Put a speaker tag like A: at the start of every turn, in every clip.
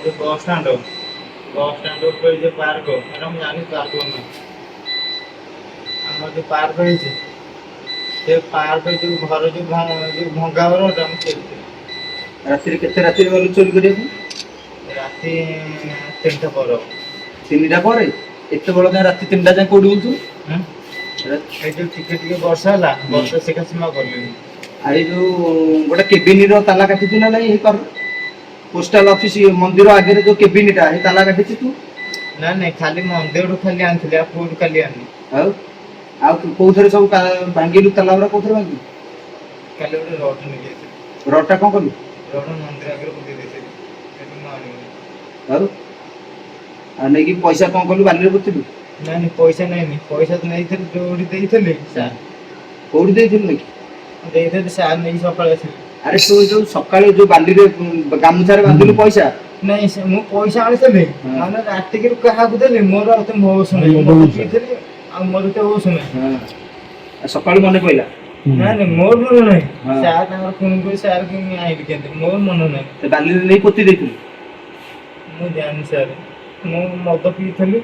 A: जो bus stand ऊपर जो पार्क एटा मैं जानी पार्क ना हम जो पार्क है से पार्क जो घर जो भंगा घर ओटा हम चलते
B: ରାତିରେ କେତେ ରାତିରେ ଗଲୁ ଚୋରି କରିବାକୁ?
A: राति 3टा पर
B: 3ଟା ପରେ ଏତେ ବେଳ ଯାଏଁ ରାତି 3ଟା ଯାଏଁ କୋଉଠି ବୁଲୁଥିଲୁ?
A: ଏ जो ଟିକେ ବର୍ଷା ହେଲା ବର୍ଷା ସେକା ସୀମା ଗଲେନି
B: ଆଉ ଏଇ ଯୋଉ ଗୋଟେ କେବିନିର ତାଲା କାଟିଛୁ ନା ନାଇଁ? କର ପୋଷ୍ଟାଲ ଅଫିସ ମନ୍ଦିର ଆଗରେ ଯୋଉ କେବିନିଟା ଏ ତାଲା କାଟିଛୁ ତୁ?
A: ନା ନାଇଁ ଖାଲି ମନ୍ଦିରଠୁ ଖାଲି ଆଣିଥିଲି ଆଉ କୋଉଠୁ ଖାଲି ଆଣିନି
B: ଆଉ ଆଉ କୋଉଥିରେ ସବୁ ଭାଙ୍ଗିଲୁ ତାଲା ଗୁଡ଼ା କୋଉଥିରେ ଭାଙ୍ଗିଲୁ?
A: ଖାଲି ଗୋଟେ ରଡ୍ ନେଇ ଯାଇଥିଲି
B: ରଡ୍ଟା କ'ଣ କଲୁ?
A: ରଡ୍ ମନ୍ଦିର ଆଗରେ ପକେଇ ଦେଇଥିଲି ସେଠି ମୁଁ ଆଣିନି
B: ଆଉ ନେଇକି ପଇସା କ'ଣ କଲୁ? ବାଲିରେ ପୋତିଲୁ?
A: ନାଇଁ ନାଇଁ ପଇସା ନେଇନି ପଇସା ତ ନେଇଥିଲି ଯୋଉଠି ଦେଇଥିଲି ସାର୍
B: କୋଉଠି ଦେଇଥିଲୁ ନେଇକି?
A: ଦେଇଥିଲି ସାର୍ ନେଇକି ସକାଳେ ଆସିଲି
B: ଆରେ ତୁ ଯୋଉ ସକାଳେ ଯୋଉ ବାଲିରେ ଗାମୁଛାରେ ବାନ୍ଧିଲୁ ପଇସା?
A: ନାଇଁ ମୁଁ ପଇସା ଆଣିଥିଲି ମାନେ ରାତିକିରୁ କାହାକୁ ଦେଲି ମୋର ଆଉ ଏତେ ହୋସ ନାହିଁ ମୁଁ ପିଇଥିଲି ଆଉ ମୋର ଏତେ ହୋସ ନାହିଁ
B: ସକାଳୁ ମନେ ପଇଲା?
A: ନାଇଁ ନାଇଁ ମୋର ମନେ ନାହିଁ ସାର୍ ତାଙ୍କର ଫୋନ କରି ସାର୍ କି ଆଇଲି କେମିତି ମୋର ମନେ ନାହିଁ
B: ସେ ବାଲିରେ ନେଇ ପୋତି ଦେଇଥିଲୁ?
A: ମୁଁ ଜାଣିନି ସାର୍ ମୁଁ ମଦ ପିଇଥିଲି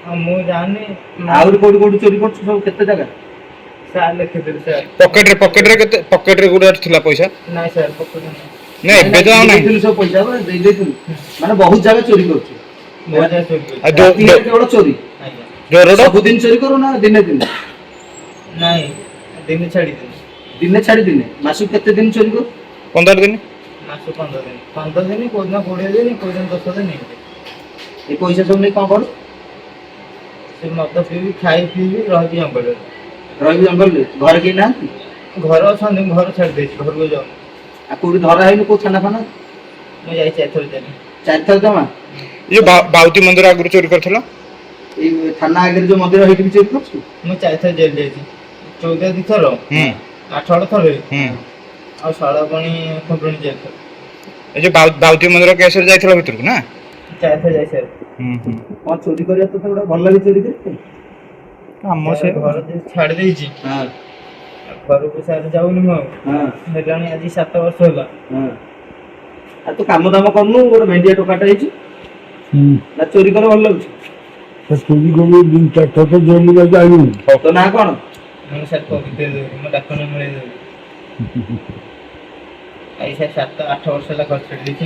A: ଆଉ ମୁଁ ଜାଣିନି
B: ଆହୁରି କୋଉଠି କୋଉଠି ଚୋରି କରୁଛୁ ସବୁ କେତେ ଜାଗା?
A: ସାର୍ ଲେଖିଥିଲି ସାର୍
C: ପକେଟରେ କେତେ ପକେଟରେ କୋଉଠି ଥିଲା ପଇସା?
A: ନାଇଁ ସାର୍ ପକେଟ ନାହିଁ
C: ନା ଏବେ ତ ଆଉ ନାହିଁ।
B: ଦେଇଥିଲୁ ସବୁ ପଇସା ଦେଇ ଦେଇଥିଲୁ ମାନେ ବହୁତ ଜାଗା ଚୋରି କରୁଛୁ?
A: ମଜା ଚୋରି
C: ଆଉ
B: ରାତିରେ କେବଳ ଚୋରି?
A: ଆଜ୍ଞା
C: ଜୋରଡ
B: ସବୁଦିନ ଚୋରି କରୁ ନା ଦିନେ ଦିନେ?
A: ନାଇଁ ଦିନ ଛାଡ଼ି ଦିନ
B: ଦିନେ ଛାଡି ଦିନେ? ମାସକୁ କେତେ ଦିନ ଚୋରି କରୁ?
C: 15 ଦିନ।
A: ମାସକୁ 15 ଦିନ କୋଉଦିନ 20 ଦିନ କୋଉଦିନ 10 ଦିନ ଏମିତି
B: ଏ ପଇସା ସବୁ ନେଇ କ'ଣ କରୁ?
A: ସେ ମଦ ପିଇବି ଖାଇ ପିଇବି ରହିବି ଜଙ୍ଗଲରେ
B: ରହିବି ଜଙ୍ଗଲରେ? ଘରେ କେହି ନାହାନ୍ତି?
A: ଘର ଅଛନ୍ତି ଘର ଛାଡ଼ି ଦେଇଛି ଘରକୁ ଯାଉନି
B: ଆଉ କୋଉଠି ଧରା ହେଇନି? କୋଉ ଥାନା ଫାନା?
A: ମୁଁ ଯାଇଛି ଏଥର ଚାଲି
B: 4 ଥର ଜମା?
C: ଇଏ ବାଉତି ମନ୍ଦିର ଆଗରୁ ଚୋରି କରିଥିଲ?
B: ଏଇ ଥାନା ଆଗରେ ଯୋଉ ମନ୍ଦିର ହେଇଠି ବି ଚୋରି କରୁଛୁ?
A: ମୁଁ 4 ଥର ଜେଲ୍ ଯାଇଛି 14 ଦିଥର 8 ଥର ଆଉ ଶାଳପାଣି ଖୁଣ୍ଟୁଣି ଜେଲ୍ ଥର
C: ଏ ଯୋଉ ବାଉତି ମନ୍ଦିର କେସରେ ଯାଇଥିଲ ଭିତରକୁ ନା?
A: 4 ଥର ଯାଇ ସାର୍
B: କ'ଣ ଚୋରି କରିବା ତୋତେ ଗୋଟେ ଭଲ ଲାଗେ ଚୋରି କରି?
C: ଆମ ସେ
A: ଘର ଛାଡ଼ି ଦେଇଛି ଘରକୁ ସାର୍ ଯାଉନି ମୁଁ ଆଉ ହେଲାଣି ଆଜି 7 ବର୍ଷ ହେଲା
B: ଆଉ ତୁ କାମ ଦାମ କରୁନୁ? ଗୋଟେ ଭେଣ୍ଡିଆ ଟୋକାଟା ହେଇଛି ନା ଚୋରି କଲେ ଭଲ ଲାଗୁଛି?
D: ଚୋରି କରୁ 3-4 ଥର ଜେଲ ଯାଇକି ଆଇଲୁଣି।
B: ତୋ ନାଁ କ'ଣ?
A: ମୁଁ ସାର୍ ପବିତ୍ର ଦେବି ମୋ ଡାକ ନାଁ ମିଳେଇ ଦେବି ଆଜି ସାର୍ 7-8 ବର୍ଷ ହେଲା ଘର ଛାଡ଼ି ଦେଇଛି